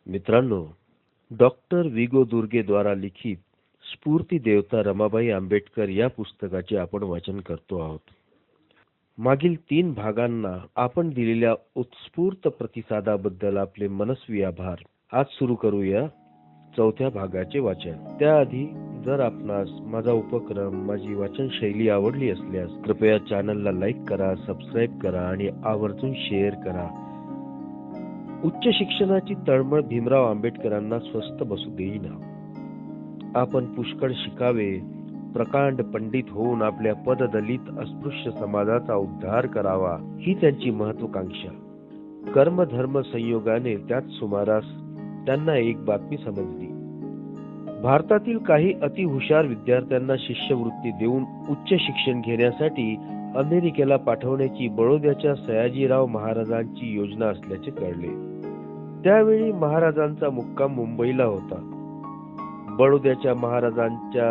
मित्रांनो, डॉक्टर विगो दुर्गे द्वारा लिखित स्फूर्ती देवता रमाबाई आंबेडकर या पुस्तकाचे आपण वाचन करतो आहोत. मागील 3 भागांना आपण दिलेल्या उत्स्फूर्त प्रतिसादाबद्दल आपले मनस्वी आभार. आज सुरू करूया 4थ्या भागाचे वाचन. त्याआधी जर आपणास माझा उपक्रम, माझी वाचन शैली आवडली असल्यास कृपया चॅनलला लाईक करा, सबस्क्राईब करा आणि आवर्जून शेअर करा. उच्च शिक्षणाची तळमळ भीमराव आंबेडकरांना स्वस्थ बसू देईना. आपण पुष्कळ शिकावे, प्रकांड पंडित होऊन आपल्या पददलित अस्पृश्य समाजाचा उद्धार करावा ही त्यांची महत्वाकांक्षा. कर्मधर्म संयोगाने त्याच सुमारास त्यांना एक बातमी समजली. भारतातील काही अतिहुशार विद्यार्थ्यांना शिष्यवृत्ती देऊन उच्च शिक्षण घेण्यासाठी अमेरिकेला पाठवण्याची बडोद्याच्या सयाजीराव महाराजांची योजना असल्याचे कळले. त्यावेळी महाराजांचा मुक्काम मुंबईला होता. बडोद्याच्या महाराजांच्या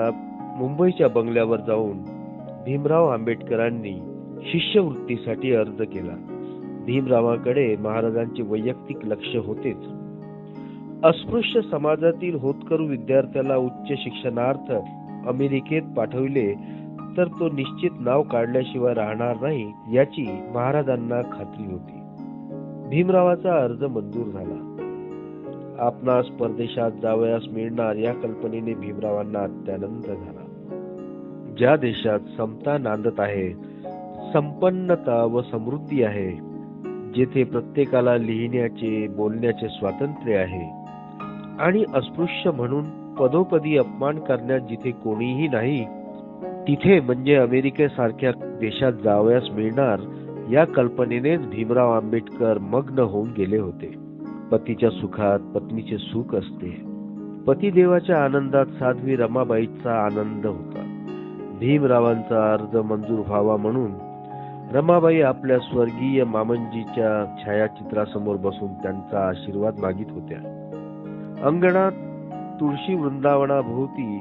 मुंबईच्या बंगल्यावर जाऊन भीमराव आंबेडकरांनी शिष्यवृत्तीसाठी अर्ज केला. भीमरावांकडे महाराजांचे वैयक्तिक लक्ष होतेच. अस्पृश्य समाजातील होतकरू विद्यार्थ्याला उच्च शिक्षणार्थ अमेरिकेत पाठविले तर तो निश्चित नाव काढल्याशिवाय राहणार नाही याची महाराजांना खात्री होती. भीमरावाचा अर्ज मंजूर झाला. आपणास परदेशात जावयास मिळणार या कल्पनेने भीमरावांना अत्यानंद झाला. ज्या देशात समता नांदत आहे, संपन्नता व समृद्धी आहे, जेथे प्रत्येकाला लिहिण्याचे, बोलण्याचे स्वातंत्र्य आहे आणि अस्पृश्य म्हणून पदोपदी अपमान करण्यात जिथे कोणीही नाही, तिथे म्हणजे अमेरिकेसारख्या देशात जावयास मिळणार या कल्पनेनेच भीमराव आंबेडकर मग्न होऊन गेले होते. पतीच्या सुखात पत्नीचे सुख असते. पतिदेवाच्या आनंदात साध्वी रमाबाईचा आनंद होता. भीमरावांचा अर्ज मंजूर व्हावा म्हणून रमाबाई आपल्या स्वर्गीय मामंजीच्या छायाचित्रासमोर बसून त्यांचा आशीर्वाद मागित होत्या. अंगणात तुळशी वृंदावनाभोवती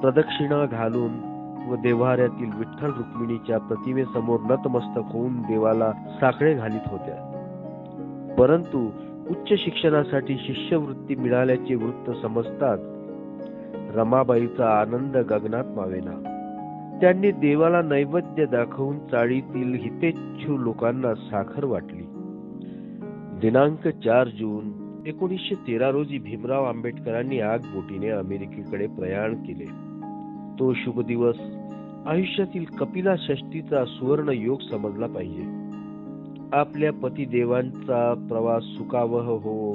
प्रदक्षिणा घालून व देव्हाऱ्यातील विठ्ठल रुक्मिणीच्या प्रतिमेसमोर नतमस्तक होऊन देवाला साकडे घालीत होत्या. परंतु उच्च शिक्षणासाठी शिष्यवृत्ती मिळाल्याचे वृत्त समजतात रमाबाईचा आनंद गगनात मावेना. त्यांनी देवाला नैवेद्य दाखवून चाळीतील हितेच्छू लोकांना साखर वाटली. दिनांक 4 जून 1913 रोजी भीमराव आंबेडकरांनी आगबोटीने अमेरिकेकडे प्रयाण केले. तो शुभ दिवस आयुष्यातील कपिला षष्टीचा सुवर्ण योग समजला पाहिजे. आपल्या पतिदेवांचा प्रवास सुखावह हो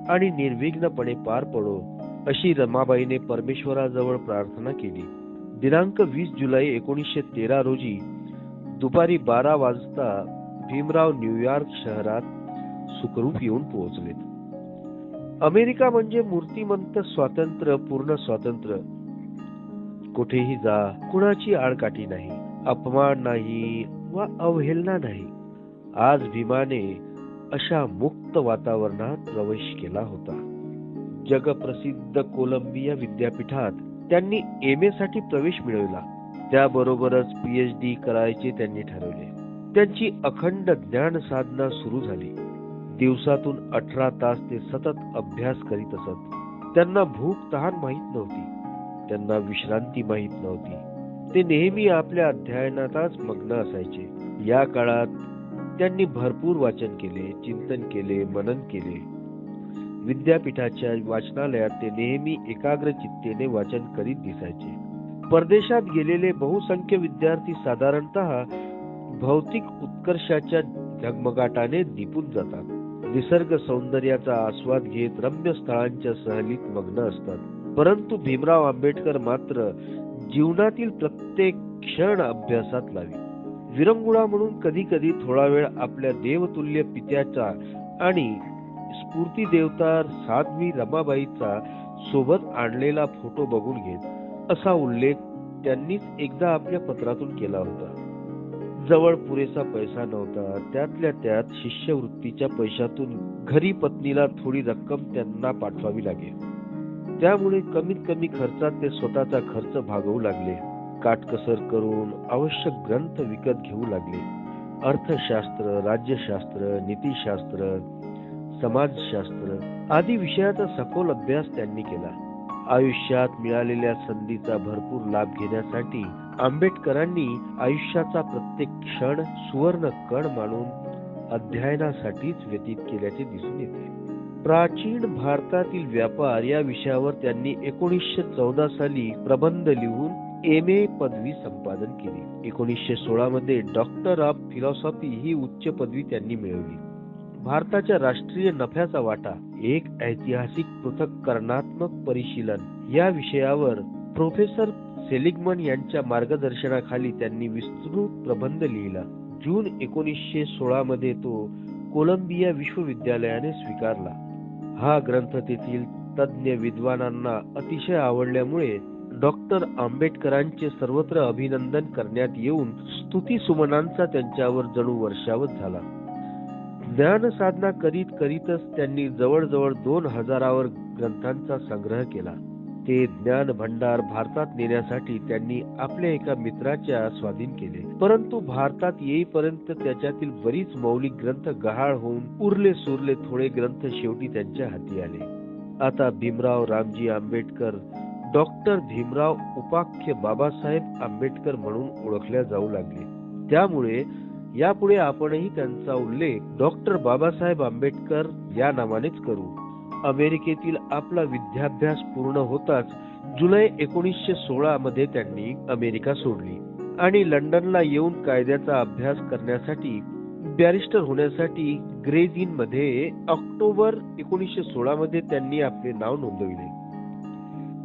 आणि निर्विघ्नपणे पार पडो अशी रमाबाईने परमेश्वराजवळ प्रार्थना केली. दिनांक 20 जुलै 1913 रोजी दुपारी 12 वाजता भीमराव न्यूयॉर्क शहरात सुखरूप येऊन पोहोचले. अमेरिका म्हणजे मूर्तिमंत स्वातंत्र्य, पूर्ण स्वातंत्र्य. कुठेही जा, कुणाची आडकाठी नाही, अपमान नाही व अवहेलना नाही. आज भीमाने अशा मुक्त वातावरणात प्रवेश केला होता. जगप्रसिद्ध कोलंबिया विद्यापीठात त्यांनी MA साठी प्रवेश मिळवला. त्याबरोबरच PhD करायचे त्यांनी ठरवले. त्यांची अखंड ज्ञान साधना सुरू झाली. दिवसातून 18 तास ते सतत अभ्यास करीत असत. त्यांना भूक तहान माहित नव्हती. त्यांना विश्रांती माहित नव्हती. ते नेहमी आपल्या अध्ययनातच मग्न असायचे. या काळात त्यांनी भरपूर वाचन केले, चिंतन केले, मनन केले. विद्यापीठाच्या वाचनालयात ते नेहमी एकाग्र चित्तेने वाचन करीत दिसायचे. परदेशात गेलेले बहुसंख्य विद्यार्थी साधारणतः भौतिक उत्कर्षाच्या झगमगाटाने दिपून जातात. निसर्ग सौंदर्याचा आस्वाद घेत रम्य स्थळांच्या सहलीत मग्न असतात. परंतु भीमराव आंबेडकर मात्र जीवनातील प्रत्येक क्षण अभ्यासात लावी. विरंगुळा म्हणून कधी कधी थोडा वेळ आपल्या देवतुल्य पित्याचा आणि स्फूर्ती देवता साध्वी रमाबाईचा सोबत आणलेला फोटो बघून घेत असा उल्लेख त्यांनीच एकदा आपल्या पत्रातून केला होता. जवळ पुरेसा पैसा नव्हता. त्यातल्या त्यात शिष्यवृत्तीच्या पैशातून घरी पत्नीला थोडी रक्कम त्यांना पाठवावी लागेल. त्यामुळे कमीत कमी खर्चात ते स्वतःचा खर्च भागवू लागले. काटकसर करून आवश्यक ग्रंथ विकत घेऊ लागले. अर्थशास्त्र, राज्यशास्त्र, नीतिशास्त्र, समाजशास्त्र आदी विषयाचा सखोल अभ्यास त्यांनी केला. आयुष्यात मिळालेल्या संधीचा भरपूर लाभ घेण्यासाठी आंबेडकरांनी आयुष्याचा प्रत्येक क्षण सुवर्ण कण मानून अध्ययनासाठीच व्यतीत केल्याचे दिसून येते. प्राचीन भारतातील व्यापार या विषयावर त्यांनी 1914 साली प्रबंध लिहून MA पदवी संपादन केली. 1916 मध्ये डॉक्टर ऑफ फिलॉसॉफी ही उच्च पदवी त्यांनी मिळवली. भारताच्या राष्ट्रीय नफ्याचा वाटा एक ऐतिहासिक पृथक्करणात्मक परिशीलन या विषयावर प्रोफेसर सेलिगमन यांच्या मार्गदर्शनाखाली त्यांनी विस्तृत प्रबंध लिहिला. जून 1916 मध्ये तो कोलंबिया विश्वविद्यालयाने स्वीकारला. हा ग्रंथ तेथील तज्ञ विद्वानांना अतिशय आवडल्यामुळे डॉक्टर आंबेडकरांचे सर्वत्र अभिनंदन करण्यात येऊन स्तुतिसुमनांचा त्यांच्यावर जणू वर्षावच झाला. ज्ञान साधना करीत करीतच त्यांनी जवळजवळ 2000 ग्रंथांचा संग्रह केला. ते ज्ञान भंडार भारतात नेण्यासाठी त्यांनी आपल्या एका मित्राच्या स्वाधीन केले. परंतु भारतात येईपर्यंत त्याच्यातील बरीच मौलिक ग्रंथ गहाळ होऊन उरले सुरले थोडे ग्रंथ शेवटी त्यांच्या हाती आले. आता भीमराव रामजी आंबेडकर डॉक्टर भीमराव उपाख्य बाबासाहेब आंबेडकर म्हणून ओळखल्या जाऊ लागले. त्यामुळे यापुढे आपणही त्यांचा उल्लेख डॉक्टर बाबासाहेब आंबेडकर या नावानेच करू. अमेरिकेतील आपला विद्याभ्यास पूर्ण होताच जुलै 1916 मध्ये त्यांनी अमेरिका सोडली आणि लंडनला येऊन कायद्याचा अभ्यास करण्यासाठी बॅरिस्टर होण्यासाठी ग्रेज इन मध्ये ऑक्टोबर 1916 मध्ये त्यांनी आपले नाव नोंदविले.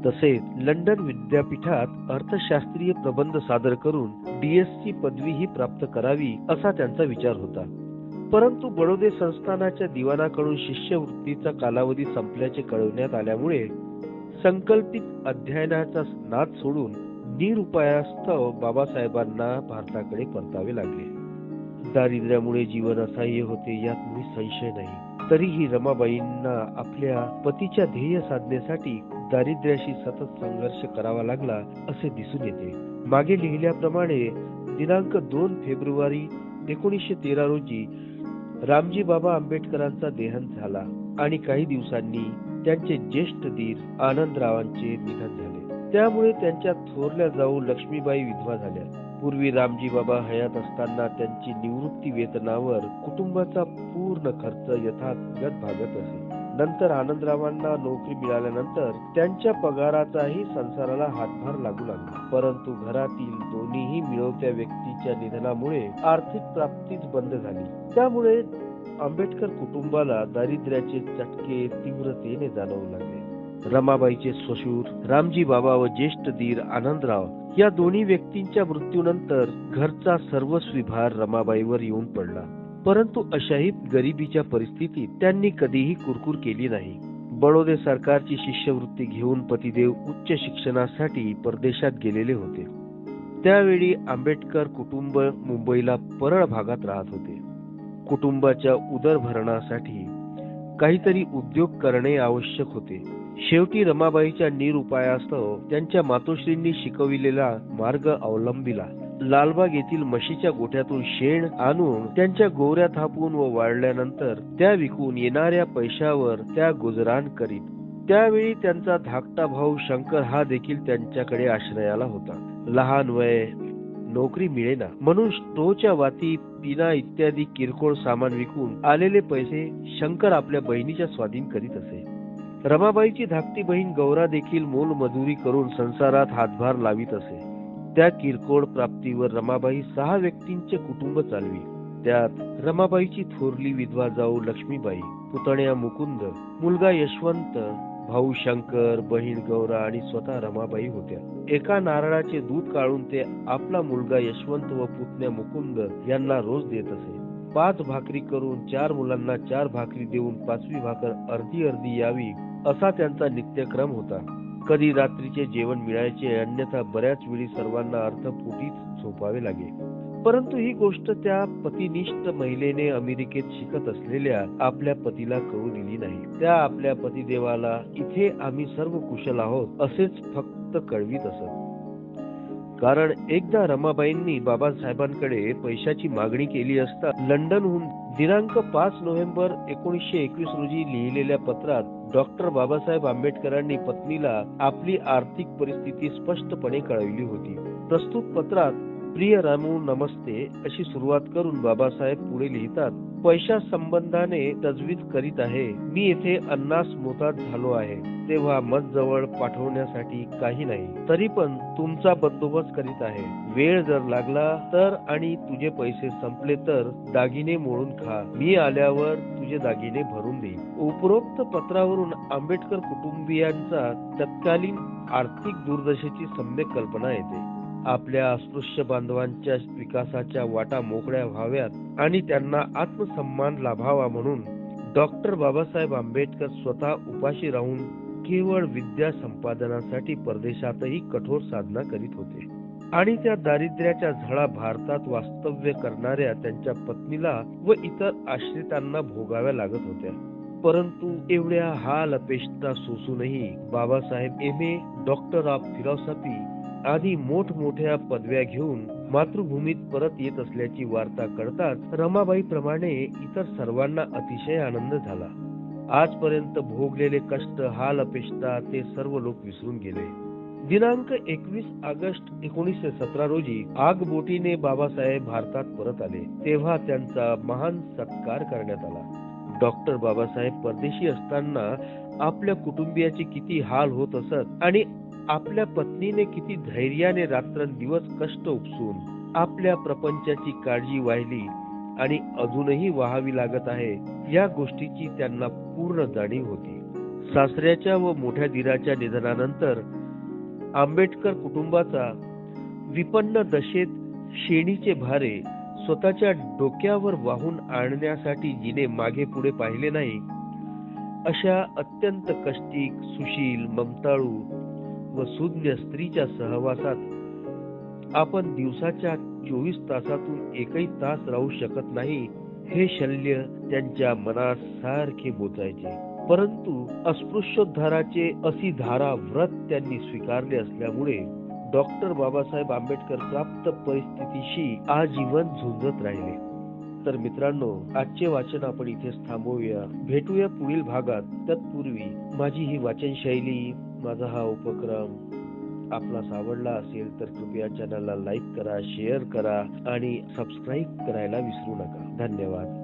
तसेच लंडन विद्यापीठात अर्थशास्त्रीय प्रबंध सादर करून DSc पदवीही प्राप्त करावी असा त्यांचा विचार होता. परंतु बडोदे संस्थानाच्या दिवाणाकडून शिष्यवृत्तीचा कालावधी संपल्याचे कळवण्यात आल्यामुळे संकल्पित अध्ययनाचा नाद सोडून निरुपायास्तव बाबासाहेबांना भारताकडे परतावे लागले. दारिद्र्यामुळे जीवन असह्य होते यात मुळी संशय नाही. तरीही रमाबाईंना आपल्या पतीच्या ध्येय साधनेसाठी दारिद्र्याशी सतत संघर्ष करावा लागला असे दिसून येते. मागे लिहिल्याप्रमाणे दिनांक 2 फेब्रुवारी 1913 रोजी रामजी बाबा आंबेडकरांचा देहांत झाला आणि काही दिवसांनी त्यांचे ज्येष्ठ दीर आनंदरावांचे निधन झाले. त्यामुळे त्यांच्या थोरल्या जाऊ लक्ष्मीबाई विधवा झाल्या. पूर्वी रामजी बाबा हयात असताना त्यांची निवृत्ती वेतनावर कुटुंबाचा पूर्ण खर्च यथागत भागत असे. नंतर आनंदरावांना नोकरी मिळाल्यानंतर त्यांच्या पगाराचाही संसाराला हातभार लागू लागला. परंतु घरातील दोन्हीही मिळवत्या व्यक्तीच्या निधनामुळे आर्थिक प्राप्तीच बंद झाली. त्यामुळे आंबेडकर कुटुंबाला दारिद्र्याचे चटके तीव्रतेने जाणवू लागले. रमाबाईचे श्वशुर रामजी बाबा व ज्येष्ठ दीर आनंदराव या दोन्ही व्यक्तींच्या मृत्यूनंतर घरचा सर्वस्वी भार रमाबाईवर येऊन पडला. परंतु अशाही गरिबीच्या परिस्थितीत त्यांनी कधीही कुरकुर केली नाही. बडोदे सरकारची शिष्यवृत्ती घेऊन पतिदेव उच्च शिक्षणासाठी परदेशात गेलेले होते. त्यावेळी आंबेडकर कुटुंब मुंबईला परळ भागात राहत होते. कुटुंबाच्या उदरभरणासाठी काहीतरी उद्योग करणे आवश्यक होते. शेवटी रमाबाईच्या निरुपायास्तव त्यांच्या मातोश्रींनी शिकविलेला मार्ग अवलंबिला. लालबाग येथील म्हशीच्या गोठ्यातून शेण आणून त्यांच्या गोवऱ्या थापून व वाळल्यानंतर त्या विकून येणाऱ्या पैशावर त्या गुजराण करीत. त्यावेळी त्यांचा धाकटा भाऊ शंकर हा देखील त्यांच्याकडे आश्रयाला होता. लहान वय, नोकरी मिळेना म्हणून स्टोच्या वाती, पिना इत्यादी किरकोळ सामान विकून आलेले पैसे शंकर आपल्या बहिणीच्या स्वाधीन करीत असे. रमाबाईची धाकटी बहीण गौरा देखील मोलमजुरी करून संसारात हातभार लावित असे. त्या किरकोळ प्राप्तीवर रमाबाई 6 व्यक्तींचे कुटुंब चालवी. त्यात रमाबाईची थोरली विधवा जाऊ लक्ष्मीबाई, पुतण्या मुकुंद, मुलगा यशवंत, भाऊ शंकर, बहीण गौरा आणि स्वतः रमाबाई होत्या. एका नारळाचे दूध काढून ते आपला मुलगा यशवंत व पुतण्या मुकुंद यांना रोज देत असे. 5 भाकरी करून 4 मुलांना 4 भाकरी देऊन 5वी भाकर अर्धी अर्धी यावी असा त्यांचा नित्यक्रम होता. कधी रात्रीचे जेवण मिळायचे, अन्यथा बऱ्याच वेळी सर्वांना अर्थपोटीच झोपावे लागे. परंतु ही गोष्ट त्या पतिनिष्ठ महिलेने अमेरिकेत शिकत असलेल्या आपल्या पतीला कळू दिली नाही. त्या आपल्या पतिदेवाला इथे आम्ही सर्व कुशल आहोत असेच फक्त कळवीत असत. कारण एकदा रमाबाईंनी बाबासाहेबांकडे पैशाची मागणी केली असता लंडनहून दिनांक 5 नोव्हेंबर 1921 रोजी लिहिलेल्या पत्रात डॉक्टर बाबासाहेब आंबेडकरांनी पत्नीला आपली आर्थिक परिस्थिती स्पष्टपणे कळविली होती. प्रस्तुत पत्रात प्रिय रामू नमस्ते अशी सुरुवात करून बाबासाहेब पुढे लिहितात, पैशा संबंधाने तजवीज करीत आहे. मी येथे अन्नास मोताद झालो आहे, तेव्हा मत जवळ पाठवण्यासाठी काही नाही, तरी पण तुमचा बंदोबस्त करीत आहे. वेळ जर लागला तर आणि तुझे पैसे संपले तर दागिने मोडून खा, मी आल्यावर तुझे दागिने भरून देईन. उपरोक्त पत्रावरून आंबेडकर कुटुंबियांचा तत्कालीन आर्थिक दुर्दशेची सम्यक कल्पना येते. आपल्या अस्पृश्य बांधवांच्या विकासाच्या वाटा मोकळ्या व्हाव्यात आणि त्यांना आत्मसन्मान लाभावा म्हणून डॉक्टर बाबासाहेब आंबेडकर स्वतः उपाशी राहून केवळ विद्या संपादनासाठी परदेशातही कठोर साधना करीत होते आणि त्या दारिद्र्याच्या झळा भारतात वास्तव्य करणाऱ्या त्यांच्या पत्नीला व इतर आश्रितांना भोगाव्या लागत होत्या. परंतु एवढ्या हाल अपेष्टा सोसूनही Babasaheb M.A. Doctor of philosophy आदी मोठमोठ्या पदव्या घेऊन मातृभूमीत परत येत असल्याची वार्ता कळताच रमाबाई प्रमाणे इतर सर्वांना अतिशय आनंद झाला. आजपर्यंत भोगलेले कष्ट, हाल अपेष्टा ते सर्व लोक विसरून गेले. दिनांक 21 ऑगस्ट 1917 रोजी आगबोटीने बाबासाहेब भारतात परत आले, तेव्हा त्यांचा महान सत्कार करण्यात आला. डॉक्टर बाबासाहेब परदेशी असताना आपल्या कुटुंबियाचे किती हाल होत असत आणि आपल्या पत्नीने किती धैर्याने रात्रंदिवस कष्ट उपसून आपल्या प्रपंचाची काळजी वाहिली आणि अजूनही वाहावी लागत आहे, या गोष्टीची त्यांना पूर्ण जाणीव होती. सासऱ्याच्या व मोठ्या दीराच्या निधनानंतर आंबेडकर कुटुंबाचा विपन्न दशेत शेणीचे भारे स्वतःच्या डोक्यावर वाहून आणण्यासाठी जिने मागे पुढे पाहिले नाही, अशा अत्यंत कष्टिक, सुशील, ममताळू व सुज्ञ स्त्रीच्या सहवासात आपण दिवसाच्या 24 तासातून एकही तास राहू शकत नाही, हे शल्य त्यांच्या मनात सारखे बोचायचे. परंतु अस्पृश्योद्धाराचे असी धारा व्रत त्यांनी स्वीकारले असल्यामुळे डॉक्टर बाबासाहेब आंबेडकर प्राप्त परिस्थितीशी आजीवन झुंजत राहिले. तर मित्रांनो, आजचे वाचन आपण इथेच थांबवूया. भेटूया पुढील भागात. तत्पूर्वी माझी ही वाचन शैली, माझा हा उपक्रम आपणास आवडला असेल तर कृपया चॅनलला लाईक करा, शेअर करा आणि सबस्क्राईब करायला विसरू नका. धन्यवाद.